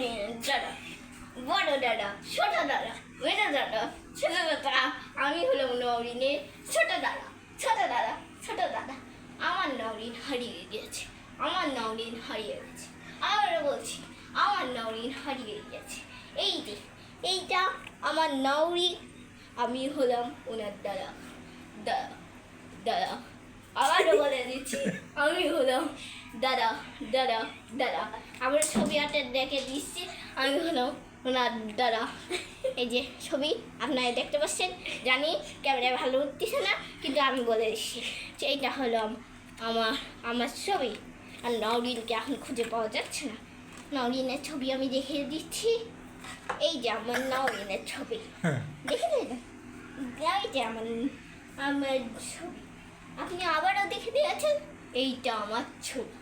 নওরিনের দাদা, বড় দাদা, ছোট দাদা, মেজো দাদা, ছোট দাদা। আমি হলাম নওরিনের ছোট দাদা, ছোট দাদা, ছোট দাদা। আমার নওরিন হারিয়ে গেছে, আমার নওরিন হারিয়ে গেছে। আবারও বলছি, আমার নওরিন হারিয়ে গেছে। এই যে এইটা আমার নওরিন, আমি হলাম ওনার দাদা, দাদা, দাদা। আবারও বলে দিচ্ছি, আমি হলাম দাদা, দাদা, দাদা। আমরা ছবি আঁটে দেখে দিচ্ছি, আমি হলাম ওনার দাদা। এই যে ছবি আপনারা দেখতে পাচ্ছেন, জানি ক্যামেরায় ভালো উঠতেছে না, কিন্তু আমি বলে দিচ্ছি যে এইটা হলো আমার আমার ছবি। আর নওরিনকে এখন খুঁজে পাওয়া যাচ্ছে না। নওরিনের ছবি আমি দেখিয়ে দিচ্ছি। এই যে আমার নওরিনের ছবি, দেখে দেন। এই যে আমার আমার ছবি, আপনি আবারও দেখে দিয়েছেন, এইটা আমার ছবি।